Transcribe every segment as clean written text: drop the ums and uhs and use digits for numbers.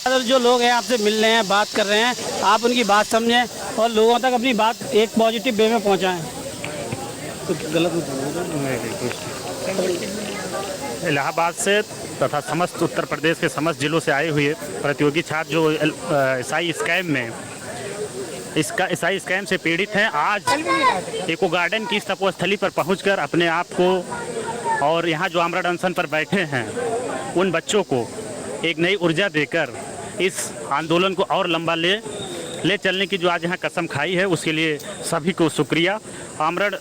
जो लोग हैं आपसे मिल रहे हैं, बात कर रहे हैं, आप उनकी बात समझें और लोगों तक अपनी बात एक पॉजिटिव वे में पहुंचाएं। तो गलत इलाहाबाद से तथा समस्त उत्तर प्रदेश के समस्त जिलों से आए हुए प्रतियोगी छात्र जो ईसाई स्कैम से पीड़ित हैं, आज इको गार्डन की इस तपोस्थली पर पहुंचकर अपने आप को और यहाँ जो आमरण अनशन पर बैठे हैं उन बच्चों को एक नई ऊर्जा देकर इस आंदोलन को और लंबा ले चलने की जो आज यहाँ कसम खाई है, उसके लिए सभी को शुक्रिया। आमरण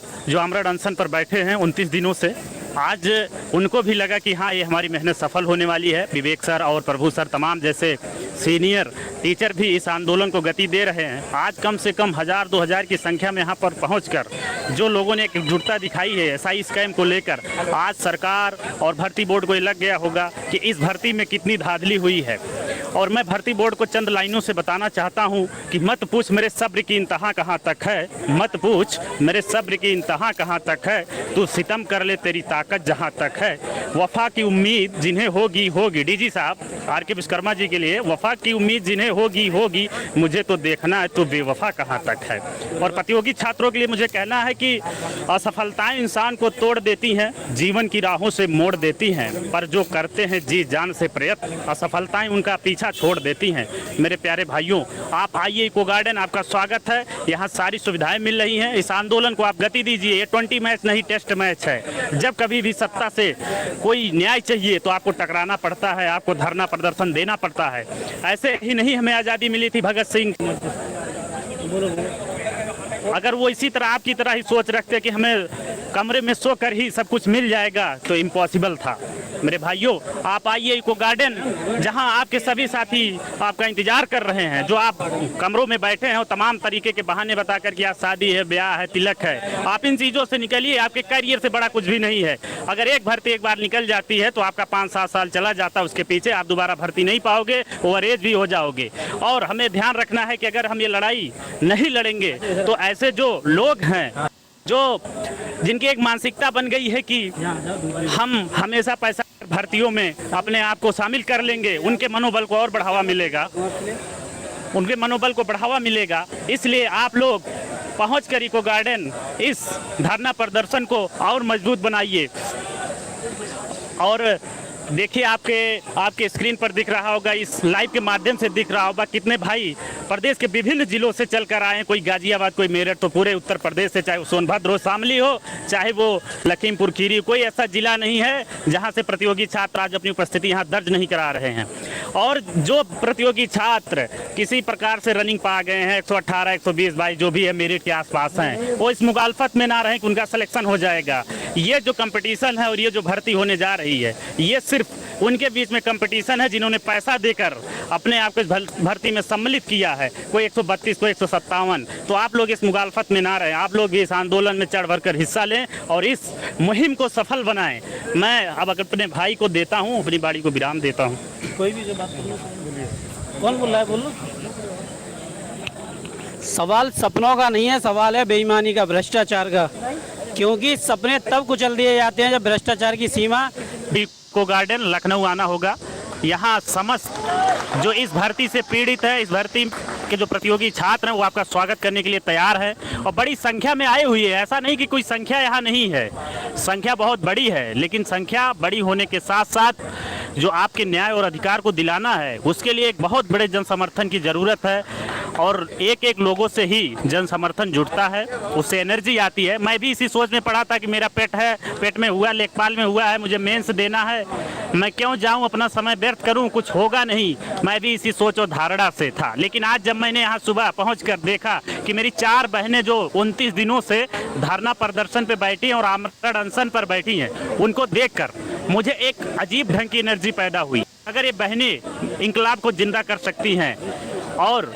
अनशन पर बैठे हैं 29 दिनों से, आज उनको भी लगा कि हाँ, ये हमारी मेहनत सफल होने वाली है। विवेक सर और प्रभु सर तमाम जैसे सीनियर टीचर भी इस आंदोलन को गति दे रहे हैं। आज कम से कम 1000-2000 की संख्या में यहाँ पर पहुंचकर जो लोगों ने एकजुटता दिखाई है एसआई स्कैम को लेकर, आज सरकार और भर्ती बोर्ड को ये लग गया होगा कि इस भर्ती में कितनी धांधली हुई है। और मैं भर्ती बोर्ड को चंद लाइनों से बताना चाहता हूँ कि मत पूछ मेरे सब्र की इंतहा कहाँ तक है, मत पूछ मेरे सब्र की इंतहा कहाँ तक है, तू सितम कर ले तेरी ताकत जहाँ तक है। वफा की उम्मीद जिन्हें होगी होगी, डीजी साहब आर के विश्वकर्मा जी के लिए, वफा की उम्मीद जिन्हें होगी होगी, मुझे तो देखना है तो बेवफा कहाँ तक है। और प्रतियोगी छात्रों के लिए मुझे कहना है कि असफलताएं इंसान को तोड़ देती हैं, जीवन की राहों से मोड़ देती हैं, पर जो करते हैं जी जान से प्रयत्न, असफलताएं उनका पीछा छोड़ देती हैं। मेरे प्यारे भाइयों, आप आइए इको गार्डन, आपका स्वागत है। यहाँ सारी सुविधाएं मिल रही हैं। इस आंदोलन को आप गति दीजिए। ये 20 मैच नहीं, टेस्ट मैच है। जब कभी भी सत्ता से कोई न्याय चाहिए तो आपको टकराना पड़ता है, आपको धरना प्रदर्शन देना पड़ता है। ऐसे ही नहीं हमें आज़ादी मिली थी भगत सिंह। अगर वो इसी तरह आपकी तरह ही सोच रखते कि हमें कमरे में सोकर ही सब कुछ मिल जाएगा तो इम्पॉसिबल था। मेरे भाइयों, आप आइए इको गार्डन, जहां आपके सभी साथी आपका इंतजार कर रहे हैं। जो आप कमरों में बैठे हैं और तमाम तरीके के बहाने बताकर कि आज शादी है, ब्याह है, तिलक है, आप इन चीज़ों से निकलिए। आपके करियर से बड़ा कुछ भी नहीं है। अगर एक भर्ती एक बार निकल जाती है तो आपका 5-7 साल चला जाता है, उसके पीछे आप दोबारा भर्ती नहीं पाओगे, ओवर एज भी हो जाओगे। और हमें ध्यान रखना है कि अगर हम ये लड़ाई नहीं लड़ेंगे तो ऐसे जो लोग हैं जिनकी एक मानसिकता बन गई है कि हम हमेशा पैसा भर्तियों में अपने आप को शामिल कर लेंगे, उनके मनोबल को और बढ़ावा मिलेगा। इसलिए आप लोग पहुंच कर इको गार्डन इस धरना प्रदर्शन को और मजबूत बनाइए। और देखिए, आपके स्क्रीन पर दिख रहा होगा, इस लाइव के माध्यम से दिख रहा होगा कितने भाई प्रदेश के विभिन्न जिलों से चलकर आए हैं। कोई गाजियाबाद, कोई मेरठ, तो पूरे उत्तर प्रदेश से, चाहे वो सोनभद्र हो, शामली हो, चाहे वो लखीमपुर खीरी, कोई ऐसा जिला नहीं है जहां से प्रतियोगी छात्र आज अपनी उपस्थिति यहां दर्ज नहीं करा रहे हैं। और जो प्रतियोगी छात्र किसी प्रकार से रनिंग पा गए हैं, 118, 120 बाई जो भी है मेरिट के आसपास हैं, वो इस मुखालफत में ना रहें कि उनका सिलेक्शन हो जाएगा। ये जो कंपटीशन है और ये जो भर्ती होने जा रही है, ये सिर्फ उनके बीच में कंपटीशन है जिन्होंने पैसा देकर अपने आप को इस भर्ती में सम्मिलित किया है। कोई 132, कोई 157। तो आप लोग इस मुखालफत में ना रहें, आप लोग इस आंदोलन में चढ़ बढ़कर हिस्सा लें और इस मुहिम को सफल बनाएं। मैं अब अपने भाई को देता हूं, अपनी बाड़ी को विराम देता हूं। कोई भी जो बात करना, कौन बोल रहा है, बोलो। सवाल सपनों का नहीं है, सवाल है बेईमानी का, भ्रष्टाचार का। क्योंकि सपने तब कुचल दिए जाते हैं जब भ्रष्टाचार की सीमा। इको गार्डन लखनऊ आना होगा। यहाँ समस्त जो इस भर्ती से पीड़ित है, इस भर्ती के जो प्रतियोगी छात्र हैं, वो आपका स्वागत करने के लिए तैयार है और बड़ी संख्या में आए हुए हैं। ऐसा नहीं कि कोई संख्या यहाँ नहीं है, संख्या बहुत बड़ी है, लेकिन संख्या बड़ी होने के साथ साथ जो आपके न्याय और अधिकार को दिलाना है, उसके लिए एक बहुत बड़े जन समर्थन की ज़रूरत है। और एक एक लोगों से ही जन समर्थन जुड़ता है, उससे एनर्जी आती है। मैं भी इसी सोच में पड़ा था कि मेरा पेट में हुआ, लेखपाल में हुआ है, मुझे मेंस देना है, मैं क्यों जाऊं, अपना समय व्यर्थ करूं, कुछ होगा नहीं। मैं भी इसी सोच और धारणा से था। लेकिन आज जब मैंने यहाँ सुबह पहुंचकर देखा कि मेरी 4 बहनें जो 29 दिनों से धरना प्रदर्शन पे बैठी हैं और आमरण अनशन पर बैठी हैं, उनको देखकर मुझे एक अजीब ढंग की एनर्जी पैदा हुई। अगर ये बहनें इंकलाब को जिंदा कर सकती हैं और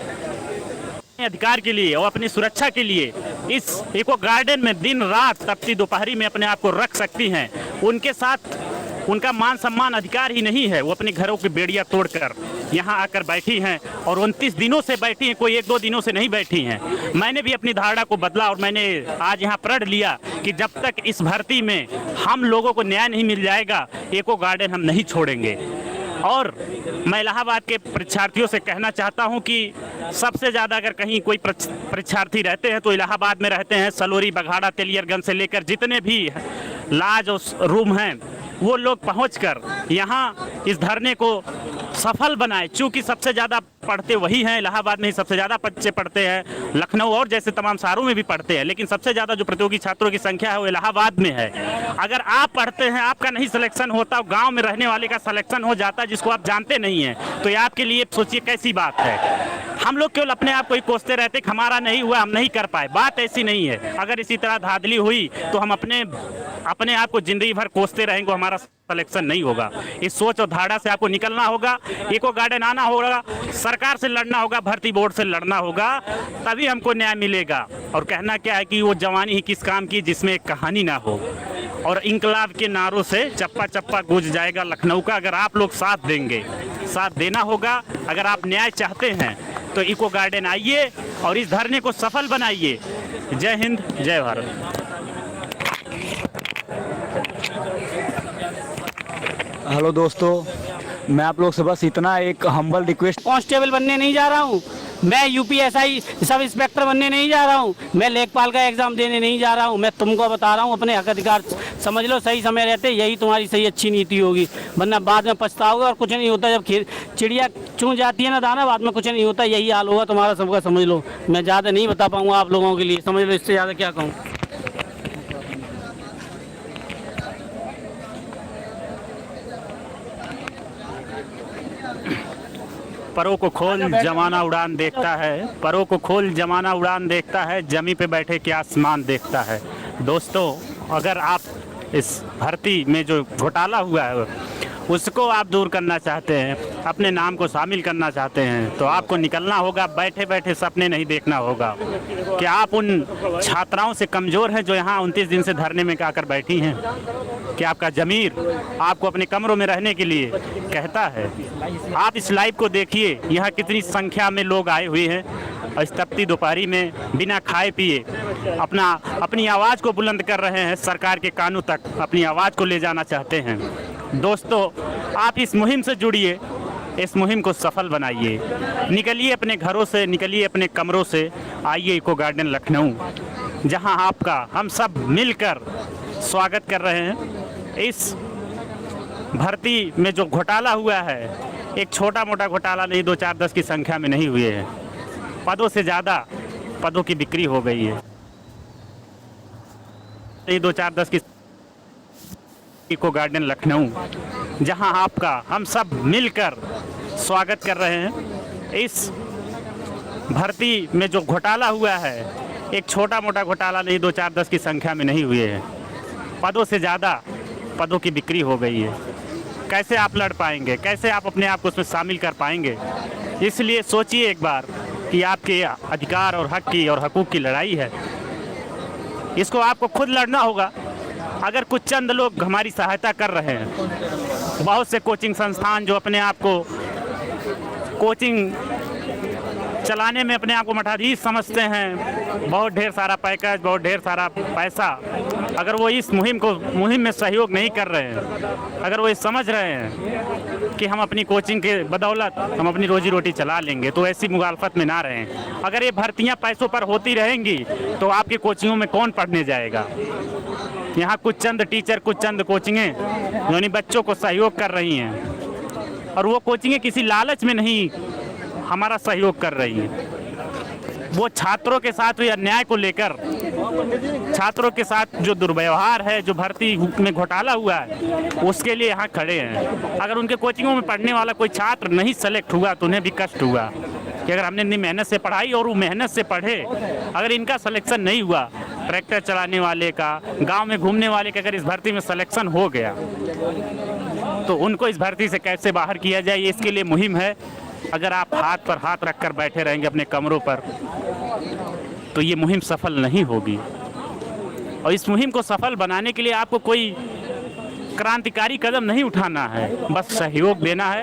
अधिकार के लिए और अपनी सुरक्षा के लिए इस इको गार्डन में दिन रात तपती दोपहरी में अपने आप को रख सकती हैं, उनके साथ उनका मान सम्मान अधिकार ही नहीं है। वो अपने घरों की बेड़ियां तोड़कर यहाँ आकर बैठी हैं और 29 दिनों से बैठी हैं, कोई 1-2 दिनों से नहीं बैठी हैं। मैंने भी अपनी धारणा को बदला और मैंने आज यहाँ प्रण लिया कि जब तक इस भर्ती में हम लोगों को न्याय नहीं मिल जाएगा, इको गार्डन हम नहीं छोड़ेंगे। और मैं इलाहाबाद के परीक्षार्थियों से कहना चाहता हूं कि सबसे ज़्यादा अगर कहीं कोई परीक्षार्थी रहते हैं तो इलाहाबाद में रहते हैं। सलोरी, बघाड़ा, तेलियरगंज से लेकर जितने भी लॉज और रूम हैं वो लोग पहुंचकर यहाँ इस धरने को सफल बनाए। चूँकि सबसे ज़्यादा पढ़ते वही हैं, इलाहाबाद में ही सबसे ज़्यादा बच्चे पढ़ते हैं, लखनऊ और जैसे तमाम शहरों में भी पढ़ते हैं, लेकिन सबसे ज़्यादा जो प्रतियोगी छात्रों की संख्या है वो इलाहाबाद में है। अगर आप पढ़ते हैं, आपका नहीं सिलेक्शन होता, गांव में रहने वाले का सिलेक्शन हो जाता जिसको आप जानते नहीं हैं, तो ये आपके लिए सोचिए कैसी बात है। हम लोग केवल अपने आप को ही कोसते रहते कि हमारा नहीं हुआ, हम नहीं कर पाए। बात ऐसी नहीं है। अगर इसी तरह धांधली हुई तो हम अपने आप को जिंदगी भर कोसते रहेंगे, हमारा सिलेक्शन नहीं होगा। इस सोच और धारणा से आपको निकलना होगा, इको गार्डन आना होगा, सरकार से लड़ना होगा, भर्ती बोर्ड से लड़ना होगा, तभी हमको न्याय मिलेगा। और कहना क्या है कि वो जवानी ही किस काम की जिसमें एक कहानी ना हो। और इंकलाब के नारों से चप्पा चप्पा गूंज जाएगा लखनऊ का, अगर आप लोग साथ देंगे। साथ देना होगा। अगर आप न्याय चाहते हैं तो इको गार्डन आइए और इस धरने को सफल बनाइए। जय हिंद, जय भारत। हेलो दोस्तों, मैं आप लोग से बस इतना एक हम्बल रिक्वेस्ट। कांस्टेबल बनने नहीं जा रहा हूँ मैं, यूपीएसआई सब इंस्पेक्टर बनने नहीं जा रहा हूँ मैं, लेखपाल का एग्जाम देने नहीं जा रहा हूँ मैं। तुमको बता रहा हूँ अपने हक अधिकार समझ लो, सही समय रहते यही तुम्हारी सही अच्छी नीति होगी, वरना बाद में पछताओगे और कुछ नहीं होता। जब चिड़िया चूं जाती है ना दाना, बाद में कुछ नहीं होता, यही हाल होगा तुम्हारा सबका, समझ लो। मैं ज़्यादा नहीं बता पाऊँगा आप लोगों के लिए, समझ लो, इससे ज़्यादा क्या कहूँ। परों को खोल जमाना उड़ान देखता है, परों को खोल जमाना उड़ान देखता है, जमी पे बैठे के आसमान देखता है। दोस्तों, अगर आप इस भर्ती में जो घोटाला हुआ है उसको आप दूर करना चाहते हैं, अपने नाम को शामिल करना चाहते हैं, तो आपको निकलना होगा। बैठे बैठे सपने नहीं देखना होगा कि आप उन छात्राओं से कमज़ोर हैं जो यहाँ 29 दिन से धरने में आकर बैठी हैं। कि आपका ज़मीर आपको अपने कमरों में रहने के लिए कहता है। आप इस लाइव को देखिए, यहाँ कितनी संख्या में लोग आए हुए हैं और इस तपती दोपहरी में बिना खाए पिए अपनी आवाज़ को बुलंद कर रहे हैं। सरकार के कानों तक अपनी आवाज़ को ले जाना चाहते हैं। दोस्तों, आप इस मुहिम से जुड़िए, इस मुहिम को सफल बनाइए। निकलिए अपने घरों से, निकलिए अपने कमरों से, आइए इको गार्डन लखनऊ, जहां आपका हम सब मिलकर स्वागत कर रहे हैं। इस भर्ती में जो घोटाला हुआ है, एक छोटा मोटा घोटाला नहीं, 2, 4, 10 की संख्या में नहीं हुए हैं। पदों से ज़्यादा पदों की बिक्री हो गई है। 2, 4, 10 की इको गार्डन लखनऊ, जहां आपका हम सब मिलकर स्वागत कर रहे हैं। इस भर्ती में जो घोटाला हुआ है, एक छोटा मोटा घोटाला नहीं, 2, 4, 10 की संख्या में नहीं हुए हैं। पदों से ज़्यादा पदों की बिक्री हो गई है। कैसे आप लड़ पाएंगे, कैसे आप अपने आप को उसमें शामिल कर पाएंगे? इसलिए सोचिए एक बार कि आपके अधिकार और हक की और हकूक़ की लड़ाई है, इसको आपको खुद लड़ना होगा। अगर कुछ चंद लोग हमारी सहायता कर रहे हैं, बहुत से कोचिंग संस्थान जो अपने आप को कोचिंग चलाने में अपने आप को मठाधीश समझते हैं, बहुत ढेर सारा पैकेज, बहुत ढेर सारा पैसा, अगर वो इस मुहिम में सहयोग नहीं कर रहे हैं, अगर वो ये समझ रहे हैं कि हम अपनी कोचिंग के बदौलत हम अपनी रोजी रोटी चला लेंगे, तो ऐसी मुखालफत में ना रहें। अगर ये भर्तियां पैसों पर होती रहेंगी तो आपकी कोचिंगों में कौन पढ़ने जाएगा? यहाँ कुछ चंद टीचर, कुछ चंद कोचिंगें यानी बच्चों को सहयोग कर रही हैं, और वो कोचिंगें किसी लालच में नहीं हमारा सहयोग कर रही हैं। वो छात्रों के साथ हुए अन्याय को लेकर, छात्रों के साथ जो दुर्व्यवहार है, जो भर्ती में घोटाला हुआ है, उसके लिए यहाँ खड़े हैं। अगर उनके कोचिंगों में पढ़ने वाला कोई छात्र नहीं सेलेक्ट हुआ तो उन्हें भी कष्ट हुआ कि अगर हमने इतनी मेहनत से पढ़ाई और वो मेहनत से पढ़े, अगर इनका सिलेक्शन नहीं हुआ, ट्रैक्टर चलाने वाले का, गांव में घूमने वाले का अगर इस भर्ती में सिलेक्शन हो गया, तो उनको इस भर्ती से कैसे बाहर किया जाए, इसके लिए मुहिम है। अगर आप हाथ पर हाथ रखकर बैठे रहेंगे अपने कमरों पर, तो ये मुहिम सफल नहीं होगी। और इस मुहिम को सफल बनाने के लिए आपको कोई क्रांतिकारी कदम नहीं उठाना है, बस सहयोग देना है,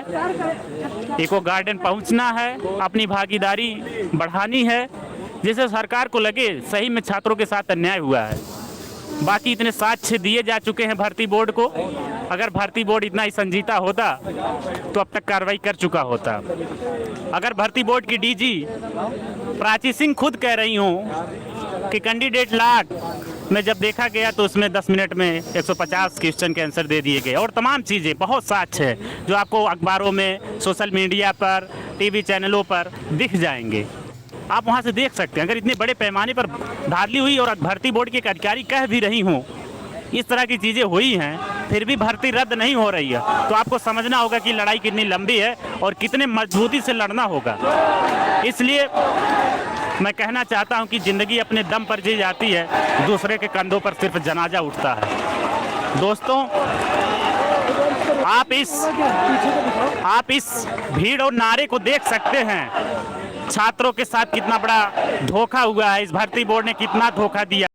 इको गार्डन पहुंचना है, अपनी भागीदारी बढ़ानी है, जिससे सरकार को लगे सही में छात्रों के साथ अन्याय हुआ है। बाकी इतने साक्ष्य दिए जा चुके हैं भर्ती बोर्ड को। अगर भर्ती बोर्ड इतना ही संजीदा होता तो अब तक कार्रवाई कर चुका होता। अगर भर्ती बोर्ड की डीजी प्राची सिंह खुद कह रही हूँ कि कैंडिडेट लाट में जब देखा गया तो उसमें 10 मिनट में 150 क्वेश्चन के आंसर दे दिए गए, और तमाम चीज़ें बहुत साक्ष्य है जो आपको अखबारों में, सोशल मीडिया पर, टीवी चैनलों पर दिख जाएंगे। आप वहां से देख सकते हैं। अगर इतने बड़े पैमाने पर धांधली हुई और भर्ती बोर्ड के एक अधिकारी कह भी रही हूँ इस तरह की चीज़ें हुई हैं, फिर भी भर्ती रद्द नहीं हो रही है, तो आपको समझना होगा कि लड़ाई कितनी लंबी है और कितने मजबूती से लड़ना होगा। इसलिए मैं कहना चाहता हूं कि ज़िंदगी अपने दम पर जी जाती है, दूसरे के कंधों पर सिर्फ जनाजा उठता है। दोस्तों, आप इस भीड़ और नारे को देख सकते हैं। छात्रों के साथ कितना बड़ा धोखा हुआ है, इस भर्ती बोर्ड ने कितना धोखा दिया।